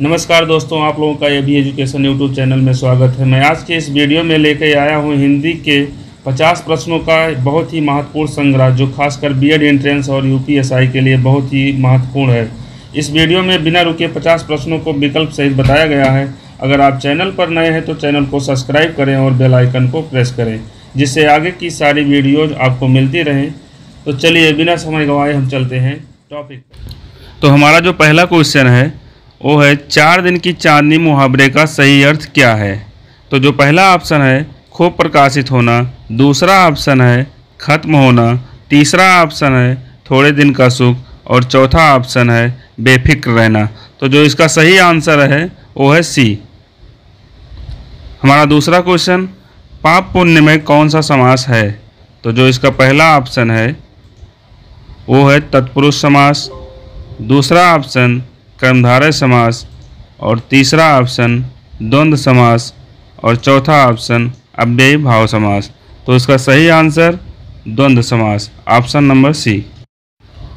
नमस्कार दोस्तों, आप लोगों का ये भी एजुकेशन यूट्यूब चैनल में स्वागत है। मैं आज के इस वीडियो में लेकर आया हूँ हिंदी के 50 प्रश्नों का बहुत ही महत्वपूर्ण संग्रह, जो खासकर बीएड एंट्रेंस और यूपीएसआई के लिए बहुत ही महत्वपूर्ण है। इस वीडियो में बिना रुके 50 प्रश्नों को विकल्प सहित बताया गया है। अगर आप चैनल पर नए हैं तो चैनल को सब्सक्राइब करें और बेल आइकन को प्रेस करें, जिससे आगे की सारी वीडियोज आपको मिलती रहें। तो चलिए बिना समय गंवाए हम चलते हैं टॉपिक। तो हमारा जो पहला क्वेश्चन है वो है 4 दिन की चांदनी मुहावरे का सही अर्थ क्या है। तो जो पहला ऑप्शन है खूब प्रकाशित होना, दूसरा ऑप्शन है खत्म होना, तीसरा ऑप्शन है थोड़े दिन का सुख और चौथा ऑप्शन है बेफिक्र रहना। तो जो इसका सही आंसर है वो है सी। हमारा दूसरा क्वेश्चन, पाप पुण्य में कौन सा समास है। तो जो इसका पहला ऑप्शन है वो है तत्पुरुष समास, दूसरा ऑप्शन कर्मधारय समास और तीसरा ऑप्शन द्वंद्व समास और चौथा ऑप्शन अव्ययी भाव समास। तो इसका सही आंसर द्वंद्व समास, ऑप्शन नंबर सी।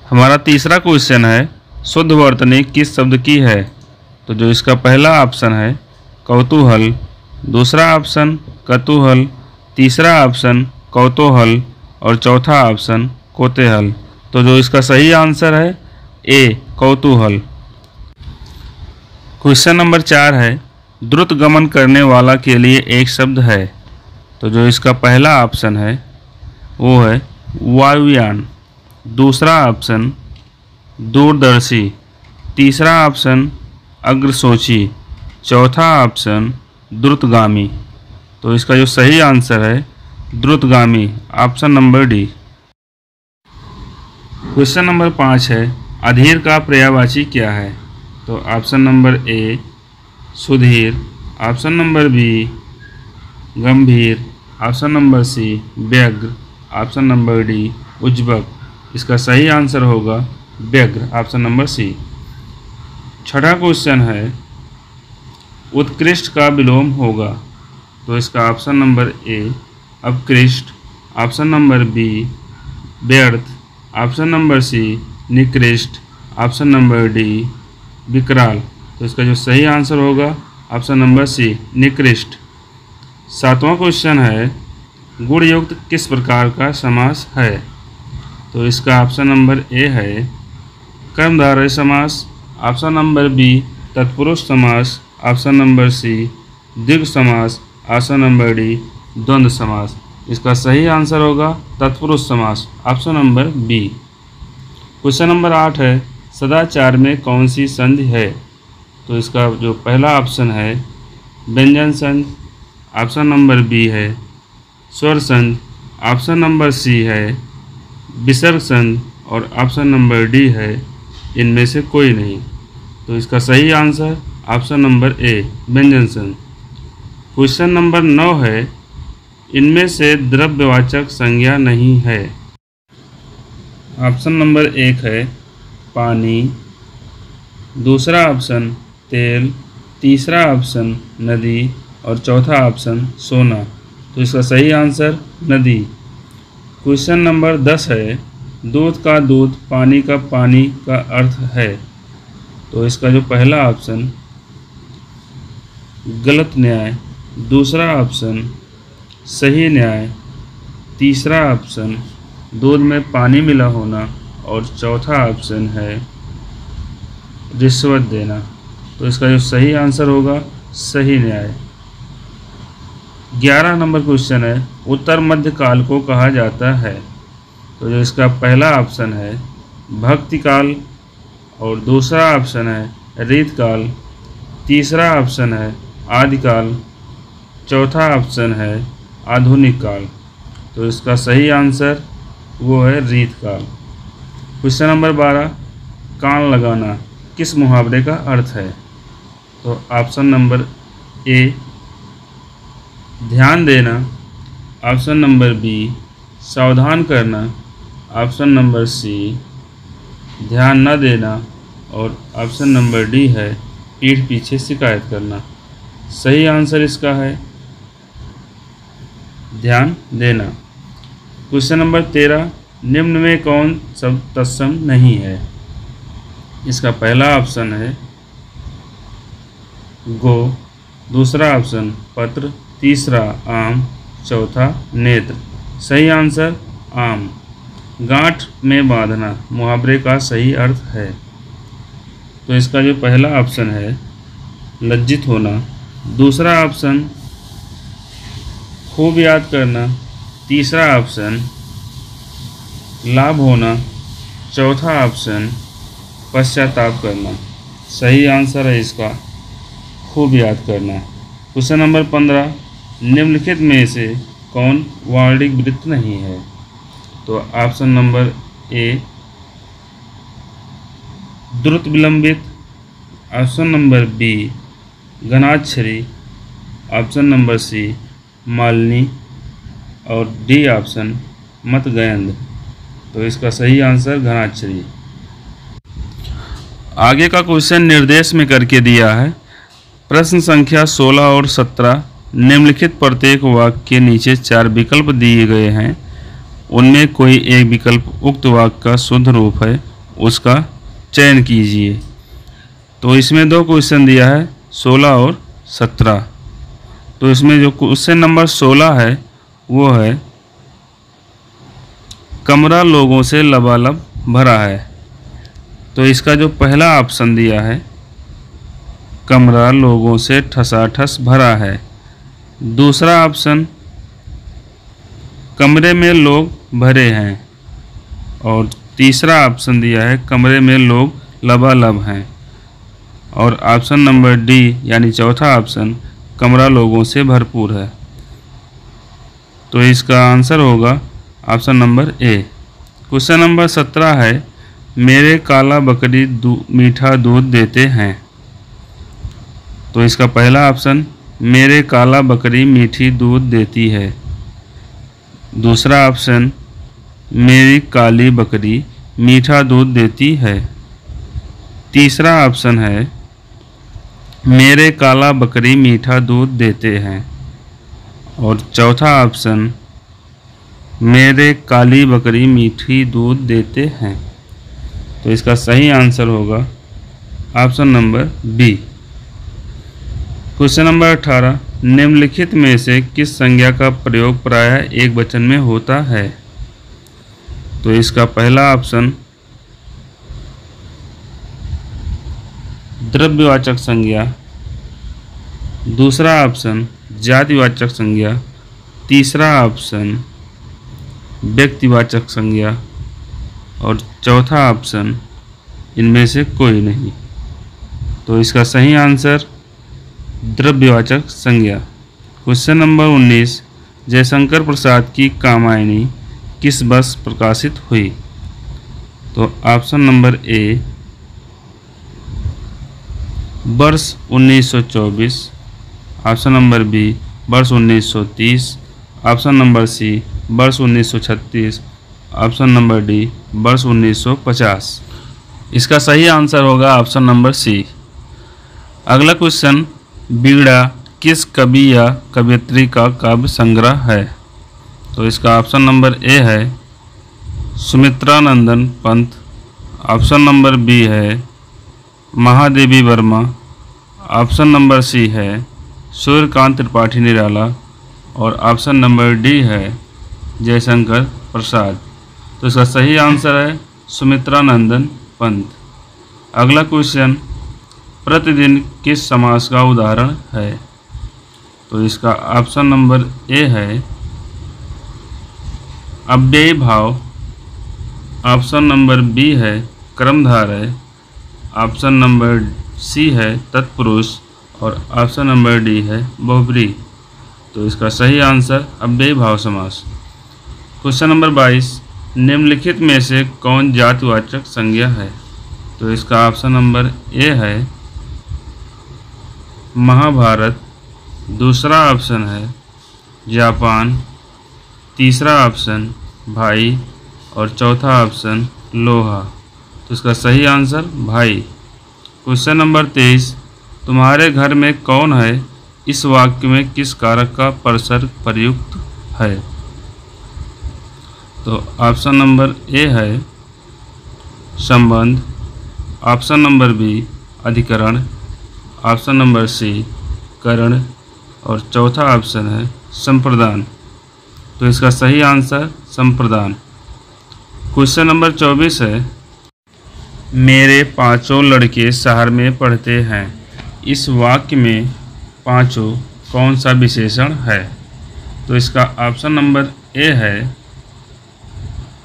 हमारा तीसरा क्वेश्चन है शुद्ध वर्तनी किस शब्द की है। तो जो इसका पहला ऑप्शन है कौतूहल, दूसरा ऑप्शन कतूहल, तीसरा ऑप्शन कौतूहल और चौथा ऑप्शन कोतूहल। तो जो इसका सही आंसर है ए कौतूहल। क्वेश्चन नंबर 4 है द्रुत गमन करने वाला के लिए एक शब्द है। तो जो इसका पहला ऑप्शन है वो है वायुयान, दूसरा ऑप्शन दूरदर्शी, तीसरा ऑप्शन अग्रसोची, चौथा ऑप्शन द्रुतगामी। तो इसका जो सही आंसर है द्रुतगामी, option number D. Question number 5 है अधीर का पर्यायवाची क्या है। तो ऑप्शन नंबर ए सुधीर, ऑप्शन नंबर बी गंभीर, ऑप्शन नंबर सी व्यग्र, ऑप्शन नंबर डी उज्ज्वक। इसका सही आंसर होगा व्यग्र, ऑप्शन नंबर सी। छठा क्वेश्चन है उत्कृष्ट का विलोम होगा। तो इसका ऑप्शन नंबर ए अपकृष्ट, ऑप्शन नंबर बी व्यर्थ, ऑप्शन नंबर सी निकृष्ट, ऑप्शन नंबर डी विकराल। तो इसका जो सही आंसर होगा ऑप्शन नंबर सी निकृष्ट। सातवां क्वेश्चन है गुणयुक्त किस प्रकार का समास है। तो इसका ऑप्शन नंबर ए है कर्मधारय समास, ऑप्शन नंबर बी तत्पुरुष समास, ऑप्शन नंबर सी द्विगु समास, ऑप्शन नंबर डी द्वंद्व समास। इसका सही आंसर होगा तत्पुरुष समास, option number B. Question number 8 है सदाचार में कौन सी संधि है। तो इसका जो पहला ऑप्शन है व्यंजन संधि, ऑप्शन नंबर बी है स्वर संधि, ऑप्शन नंबर सी है विसर्ग संधि और ऑप्शन नंबर डी है इनमें से कोई नहीं। तो इसका सही आंसर ऑप्शन नंबर ए व्यंजन संधि। क्वेश्चन नंबर 9 है इनमें से द्रव्यवाचक संज्ञा नहीं है। ऑप्शन नंबर 1 है पानी, दूसरा ऑप्शन तेल, तीसरा ऑप्शन नदी और चौथा ऑप्शन सोना। तो इसका सही आंसर नदी। क्वेश्चन नंबर 10 है दूध का दूध पानी का अर्थ है। तो इसका जो पहला ऑप्शन गलत न्याय, दूसरा ऑप्शन सही न्याय, तीसरा ऑप्शन दूध में पानी मिला होना और चौथा ऑप्शन है रिश्वत देना। तो इसका जो सही आंसर होगा सही न्याय। 11 नंबर क्वेश्चन है उत्तर मध्य काल को कहा जाता है। तो जो इसका पहला ऑप्शन है भक्ति काल और दूसरा ऑप्शन है रीतकाल, तीसरा ऑप्शन है आदिकाल, चौथा ऑप्शन है आधुनिक काल। तो इसका सही आंसर वो है रीतकाल। क्वेश्चन नंबर 12 कान लगाना किस मुहावरे का अर्थ है। तो ऑप्शन नंबर ए ध्यान देना, ऑप्शन नंबर बी सावधान करना, ऑप्शन नंबर सी ध्यान न देना और ऑप्शन नंबर डी है पीठ पीछे शिकायत करना। सही आंसर इसका है ध्यान देना। क्वेश्चन नंबर 13 निम्न में कौन शब्द तत्सम नहीं है। इसका पहला ऑप्शन है गो, दूसरा ऑप्शन पत्र, तीसरा आम, चौथा नेत्र। सही आंसर आम। गांठ में बांधना मुहावरे का सही अर्थ है। तो इसका जो पहला ऑप्शन है लज्जित होना, दूसरा ऑप्शन खूब याद करना, तीसरा ऑप्शन लाभ होना, चौथा ऑप्शन पश्चाताप करना। सही आंसर है इसका खूब याद करना। क्वेश्चन नंबर 15, निम्नलिखित में से कौन वार्णिक वृत्त नहीं है? तो ऑप्शन नंबर ए द्रुत विलंबित, ऑप्शन नंबर बी घनाक्षरी, ऑप्शन नंबर सी मालिनी और डी ऑप्शन मतगयंद। तो इसका सही आंसर घनाक्षरी। आगे का क्वेश्चन निर्देश में करके दिया है। प्रश्न संख्या 16 और 17, निम्नलिखित प्रत्येक वाक्य के नीचे 4 विकल्प दिए गए हैं, उनमें कोई एक विकल्प उक्त वाक्य का शुद्ध रूप है, उसका चयन कीजिए। तो इसमें 2 क्वेश्चन दिया है 16 और 17। तो इसमें जो क्वेश्चन नंबर 16 है वो है कमरा लोगों से लबालब भरा है। तो इसका जो पहला ऑप्शन दिया है कमरा लोगों से ठसाठस भरा है, दूसरा ऑप्शन कमरे में लोग भरे हैं और तीसरा ऑप्शन दिया है कमरे में लोग लबालब हैं और ऑप्शन नंबर डी यानी चौथा ऑप्शन कमरा लोगों से भरपूर है। तो इसका आंसर होगा ऑप्शन नंबर ए। क्वेश्चन नंबर 17 है मेरे काला बकरी मीठा दूध देते हैं। तो इसका पहला ऑप्शन मेरे काला बकरी मीठी दूध देती है, दूसरा ऑप्शन मेरी काली बकरी मीठा दूध देती है, तीसरा ऑप्शन है मेरे काला बकरी मीठा दूध देते हैं और चौथा ऑप्शन मेरे काली बकरी मीठी दूध देते हैं। तो इसका सही आंसर होगा option number B. Question number 18, निम्नलिखित में से किस संज्ञा का प्रयोग प्रायः एक वचन में होता है? तो इसका पहला ऑप्शन द्रव्यवाचक संज्ञा, दूसरा ऑप्शन जातिवाचक संज्ञा, तीसरा ऑप्शन व्यक्तिवाचक संज्ञा और चौथा ऑप्शन इनमें से कोई नहीं। तो इसका सही आंसर द्रव्यवाचक संज्ञा। क्वेश्चन नंबर 19, जयशंकर प्रसाद की कामायनी किस वर्ष प्रकाशित हुई? तो ऑप्शन नंबर ए वर्ष 1924, ऑप्शन नंबर बी वर्ष 1930, ऑप्शन नंबर सी वर्ष 1936, ऑप्शन नंबर डी वर्ष 1950। इसका सही आंसर होगा ऑप्शन नंबर सी। अगला क्वेश्चन, बीड़ा किस कवि या कवयित्री का काव्य संग्रह है? तो इसका ऑप्शन नंबर ए है Sumitranandan Pant, option number B है Mahadevi Verma, option number C है सूर्यकांत त्रिपाठी निराला और ऑप्शन नंबर डी है जयशंकर प्रसाद। तो इसका सही आंसर है सुमित्रानंदन पंत। अगला क्वेश्चन, प्रतिदिन किस समास का उदाहरण है? तो इसका ऑप्शन नंबर ए है अव्ययी भाव, ऑप्शन नंबर बी है कर्मधारय, ऑप्शन नंबर सी है तत्पुरुष और ऑप्शन नंबर डी है बहुब्रीहि। तो इसका सही आंसर अव्ययी भाव समास। क्वेश्चन नंबर 22, निम्नलिखित में से कौन जातिवाचक संज्ञा है? तो इसका ऑप्शन नंबर ए है महाभारत, दूसरा ऑप्शन है जापान, तीसरा ऑप्शन भाई और चौथा ऑप्शन लोहा। तो इसका सही आंसर भाई। क्वेश्चन नंबर 23, तुम्हारे घर में कौन है इस वाक्य में किस कारक का परसर्ग प्रयुक्त है? तो ऑप्शन नंबर ए है संबंध, ऑप्शन नंबर बी अधिकरण, ऑप्शन नंबर सी करण और चौथा ऑप्शन है संप्रदान। तो इसका सही आंसर संप्रदान। क्वेश्चन नंबर 24 है, मेरे पांचों लड़के शहर में पढ़ते हैं। इस वाक्य में पांचों कौन सा विशेषण है? तो इसका ऑप्शन नंबर ए है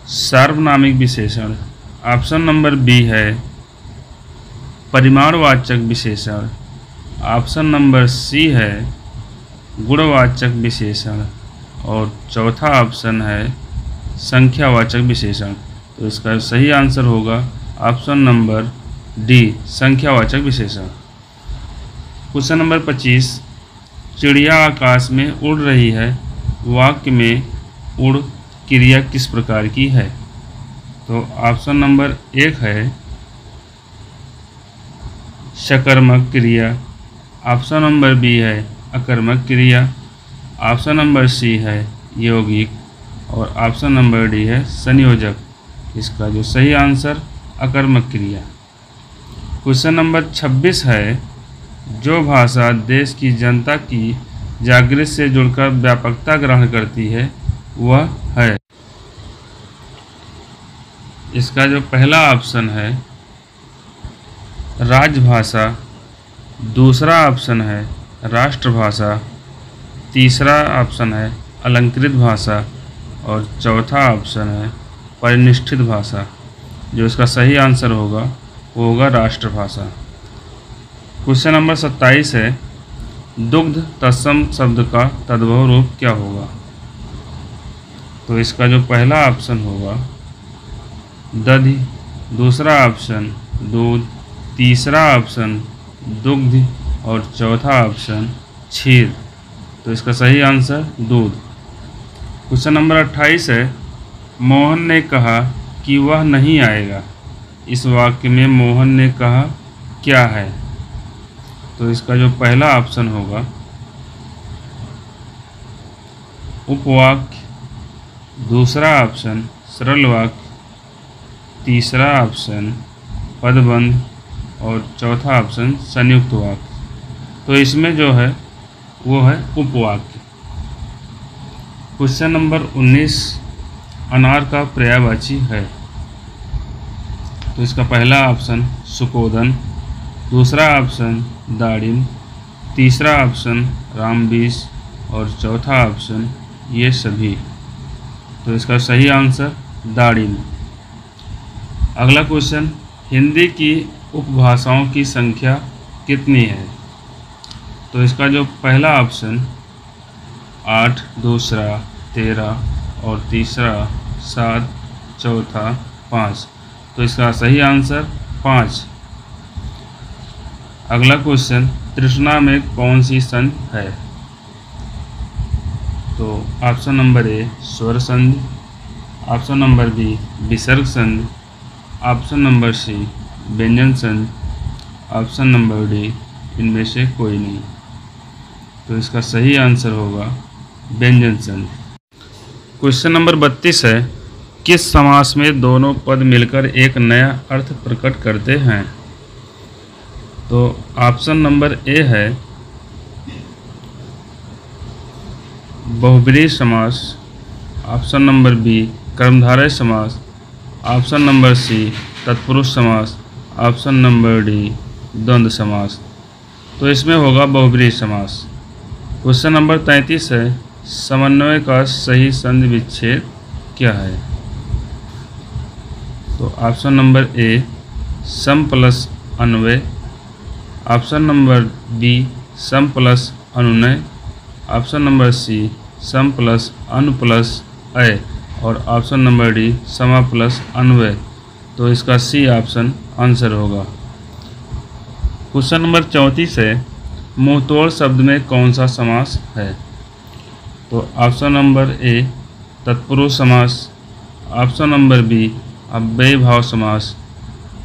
सार्वनामिक विशेषण। ऑप्शन नंबर बी है परिमाणवाचक विशेषण। ऑप्शन नंबर सी है गुणवाचक विशेषण और चौथा ऑप्शन है संख्यावाचक विशेषण। तो इसका सही आंसर होगा ऑप्शन नंबर डी संख्यावाचक विशेषण। क्वेश्चन नंबर 25, चिड़िया आकाश में उड़ रही है। वाक्य में उड़ क्रिया किस प्रकार की है? तो ऑप्शन नंबर 1 है सकर्मक क्रिया। ऑप्शन नंबर बी है अकर्मक क्रिया। ऑप्शन नंबर सी है यौगिक और ऑप्शन नंबर डी है संयोजक। इसका जो सही आंसर अकर्मक क्रिया। क्वेश्चन नंबर 26 है, जो भाषा देश की जनता की जागृति से जुड़कर व्यापकता ग्रहण करती है वह है। इसका जो पहला ऑप्शन है राजभाषा, दूसरा ऑप्शन है राष्ट्रभाषा, तीसरा ऑप्शन है अलंकृत भाषा और चौथा ऑप्शन है परिनिष्ठित भाषा। जो इसका सही आंसर होगा वो होगा राष्ट्रभाषा। क्वेश्चन नंबर 27 है, दुग्ध तत्सम शब्द का तद्भव रूप क्या होगा? तो इसका जो पहला ऑप्शन होगा दधि, दूसरा ऑप्शन दूध, तीसरा ऑप्शन दुग्ध और चौथा ऑप्शन क्षीर। तो इसका सही आंसर दूध। क्वेश्चन नंबर 28 है, मोहन ने कहा कि वह नहीं आएगा। इस वाक्य में मोहन ने कहा क्या है? तो इसका जो पहला ऑप्शन होगा उपवाक्य, दूसरा ऑप्शन सरल वाक्य, तीसरा ऑप्शन पदबंध और चौथा ऑप्शन संयुक्त वाक्य। तो इसमें जो है वो है उपवाक्य। क्वेश्चन नंबर 19, अनार का पर्यायवाची है। तो इसका पहला ऑप्शन सुकोदन, दूसरा ऑप्शन दाड़िम, तीसरा ऑप्शन रामबीस और चौथा ऑप्शन ये सभी। तो इसका सही आंसर दाड़िम। अगला क्वेश्चन, हिंदी की उपभाषाओं की संख्या कितनी है? तो इसका जो पहला ऑप्शन 8, दूसरा 13 और तीसरा 7, चौथा 5। तो इसका सही आंसर 5। अगला क्वेश्चन, तृष्णा में कौन सी संधि है? तो ऑप्शन नंबर ए स्वर संधि, ऑप्शन नंबर बी विसर्ग संधि, ऑप्शन नंबर सी व्यंजन संधि, ऑप्शन नंबर डी इनमें से कोई नहीं। तो इसका सही आंसर होगा व्यंजन संधि। क्वेश्चन नंबर 32 है, किस समास में दोनों पद मिलकर एक नया अर्थ प्रकट करते हैं? तो ऑप्शन नंबर ए है बहुब्रीहि समास, ऑप्शन नंबर बी कर्मधारय समास, ऑप्शन नंबर सी तत्पुरुष समास, ऑप्शन नंबर डी द्वंद्व समास। तो इसमें होगा बहुब्रीहि समास। क्वेश्चन नंबर 33 है, समन्वय का सही संधि विच्छेद क्या है? तो ऑप्शन नंबर ए सम प्लस अन्वय, ऑप्शन नंबर बी सम प्लस अनुनय, ऑप्शन नंबर सी सम प्लस अनु प्लस अय और ऑप्शन नंबर डी समा प्लस अन्वय। तो इसका सी ऑप्शन आंसर होगा। क्वेश्चन नंबर 34 है, मुंहतोड़ शब्द में कौन सा समास है? तो ऑप्शन नंबर ए तत्पुरुष समास, ऑप्शन नंबर बी अव्ययी भाव समास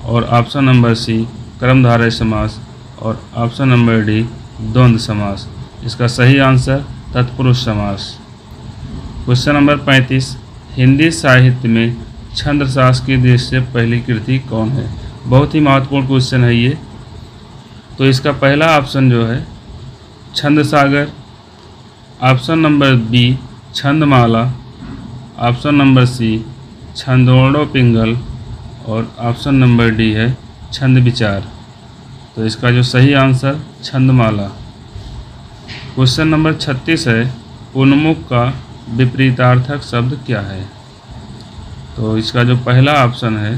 और ऑप्शन नंबर सी कर्मधारय समास और ऑप्शन नंबर डी द्वंद्व समास। इसका सही आंसर तत्पुरुष समास। क्वेश्चन नंबर 35, हिंदी साहित्य में छंदशास्त्र की दृष्टि से पहली कृति कौन है? बहुत ही महत्वपूर्ण क्वेश्चन है ये। तो इसका पहला ऑप्शन जो है छंद सागर, ऑप्शन नंबर बी छंदमाला, ऑप्शन नंबर सी छंदोड़ो पिंगल और ऑप्शन नंबर डी है छंद विचार। तो इसका जो सही आंसर छंदमाला। क्वेश्चन नंबर 36 है, उन्मुख का विपरीतार्थक शब्द क्या है? तो इसका जो पहला ऑप्शन है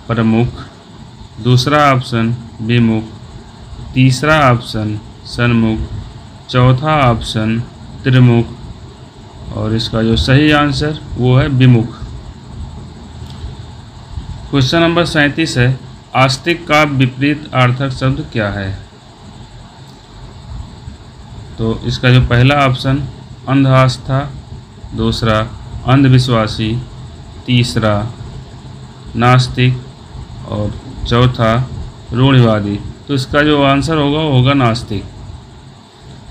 प्रमुख, दूसरा ऑप्शन विमुख, तीसरा ऑप्शन सन्मुख, चौथा ऑप्शन त्रिमुख और इसका जो सही आंसर वो है विमुख। क्वेश्चन नंबर 37 है, आस्तिक का विपरीत अर्थक शब्द क्या है? तो इसका जो पहला ऑप्शन अंध आस्था, दूसरा अंधविश्वासी, तीसरा नास्तिक और चौथा रूढ़िवादी। तो इसका जो आंसर होगा वो होगा नास्तिक।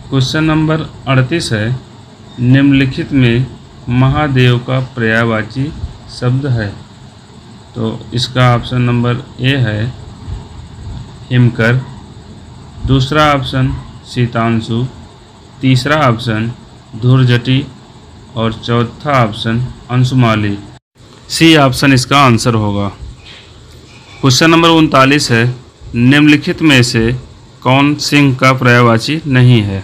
क्वेश्चन नंबर 38 है, निम्नलिखित में महादेव का पर्यायवाची शब्द है? तो इसका ऑप्शन नंबर ए है हिमकर, दूसरा ऑप्शन शीतांशु, तीसरा ऑप्शन धूर्जटी और चौथा ऑप्शन अंशुमाली। सी ऑप्शन इसका आंसर होगा। क्वेश्चन नंबर 39 है, निम्नलिखित में से कौन सिंह का पर्यायवाची नहीं है?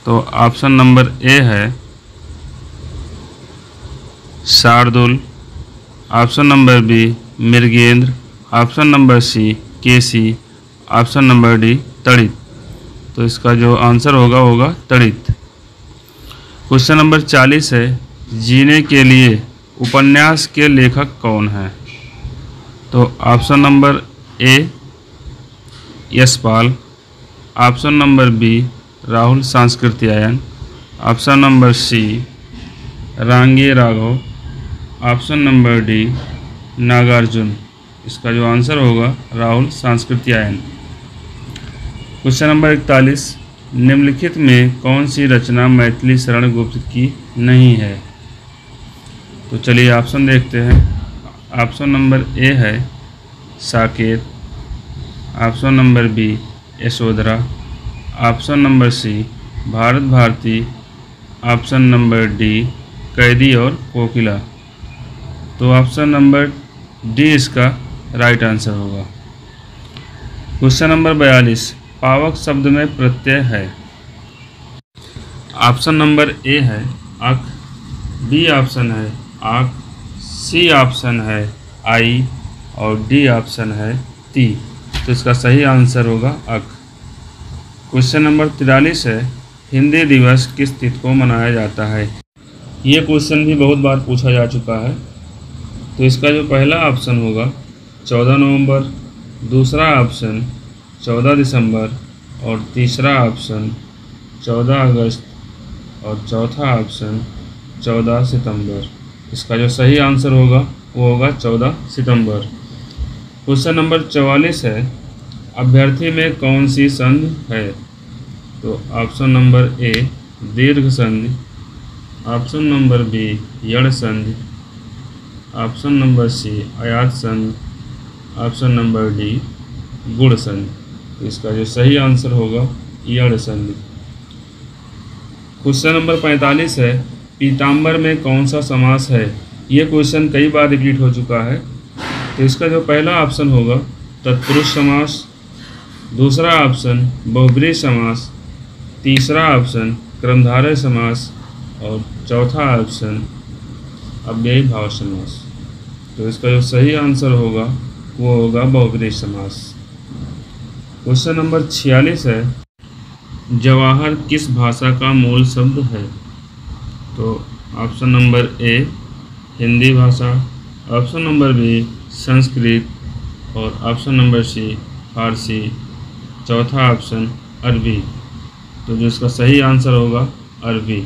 तो ऑप्शन नंबर ए है शार्दुल, ऑप्शन नंबर बी मृगेंद्र, ऑप्शन नंबर सी केसी, ऑप्शन नंबर डी तड़ित। तो इसका जो आंसर होगा तड़ित। क्वेश्चन नंबर 40 है, जीने के लिए उपन्यास के लेखक कौन हैं? तो option number A Yashpal, option number B Rahul Sankrityayan, option number C Rangeya Raghav, option number D Nagarjun. इसका जो आंसर होगा राहुल सांस्कृत्यायन। क्वेश्चन नंबर 41, निम्नलिखित में कौन सी रचना मैथिली शरण गुप्त की नहीं है? तो चलिए ऑप्शन देखते हैं। ऑप्शन नंबर ए है Saket, option number B Yashodhara, option number C Bharat Bharati, option number D Qaidi aur Kokila. तो ऑप्शन नंबर डी इसका राइट आंसर होगा। क्वेश्चन नंबर 42, पावक शब्द में प्रत्यय है? ऑप्शन नंबर ए है अक, बी ऑप्शन है आक, सी ऑप्शन है आई और डी ऑप्शन है ती। तो इसका सही आंसर होगा अक। क्वेश्चन नंबर 43 है, हिंदी दिवस किस तिथि को मनाया जाता है? ये क्वेश्चन भी बहुत बार पूछा जा चुका है। तो इसका जो पहला ऑप्शन होगा 14 नवंबर, दूसरा ऑप्शन 14 दिसंबर और तीसरा ऑप्शन 14 अगस्त और चौथा ऑप्शन 14 सितंबर। इसका जो सही आंसर होगा वो होगा 14 सितंबर। क्वेश्चन नंबर 44 है, अभ्यर्थी में कौन सी संधि है? तो ऑप्शन नंबर ए दीर्घ संधि, ऑप्शन नंबर बी यण संधि, ऑप्शन नंबर सी आयात संधि, ऑप्शन नंबर डी गुण संधि। तो इसका जो सही आंसर होगा यण संधि। क्वेश्चन नंबर 45 है, पीताम्बर में कौन सा समास है? ये क्वेश्चन कई बार रिपीट हो चुका है। तो इसका जो पहला ऑप्शन होगा तत्पुरुष समास, दूसरा ऑप्शन बहुब्रीहि समास, तीसरा ऑप्शन क्रमधारय समास और चौथा ऑप्शन अव्ययी भाव समास। तो इसका जो सही आंसर होगा वो होगा बहुब्रीहि समास। क्वेश्चन नंबर 46 है, जवाहर किस भाषा का मूल शब्द है? तो ऑप्शन नंबर ए हिंदी भाषा, ऑप्शन नंबर बी संस्कृत और ऑप्शन नंबर सी फारसी, चौथा ऑप्शन अरबी। तो जो इसका सही आंसर होगा अरबी।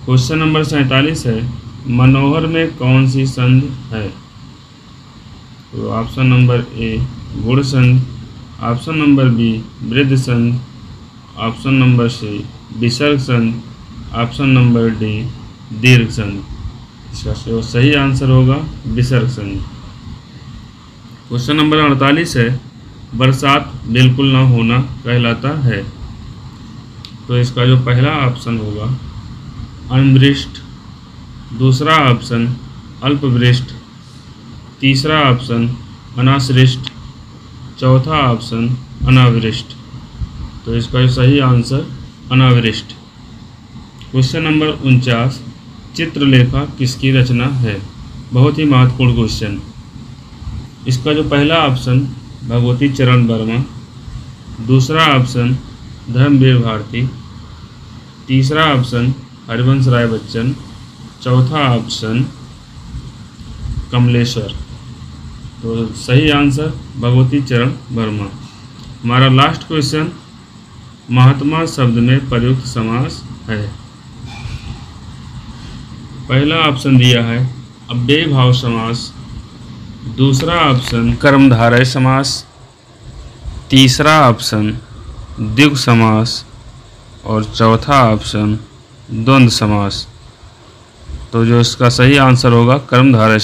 क्वेश्चन नंबर 47 है, मनोहर में कौन सी संधि है? तो ऑप्शन नंबर ए गुण संधि, ऑप्शन नंबर बी वृद्ध संधि, ऑप्शन नंबर सी विसर्ग संधि, ऑप्शन नंबर डी दीर्घ संधि। इसका जो सही आंसर होगा विसर्ग संधि। क्वेश्चन नंबर 48 है, बरसात बिल्कुल न होना कहलाता है। तो इसका जो पहला ऑप्शन होगा अनवृष्ट, दूसरा ऑप्शन अल्पवृष्ट, तीसरा ऑप्शन अनावृष्ट, चौथा ऑप्शन अनावृष्ट। तो इसका जो सही आंसर अनावृष्ट। क्वेश्चन नंबर 49, चित्रलेखा किसकी रचना है? बहुत ही महत्वपूर्ण क्वेश्चन। इसका जो पहला ऑप्शन भगवती चरण वर्मा, दूसरा ऑप्शन धर्मवीर भारती, तीसरा ऑप्शन हरिवंश राय बच्चन, चौथा ऑप्शन कमलेश्वर। तो सही आंसर भगवती चरण वर्मा। हमारा लास्ट क्वेश्चन, महात्मा शब्द में प्रयुक्त समास है। पहला ऑप्शन दिया है अव्ययी भाव समास, दूसरा ऑप्शन कर्मधारय समास, तीसरा ऑप्शन द्विगु समास और चौथा ऑप्शन द्वंद्व समास। तो जो इसका सही आंसर होगा कर्मधारय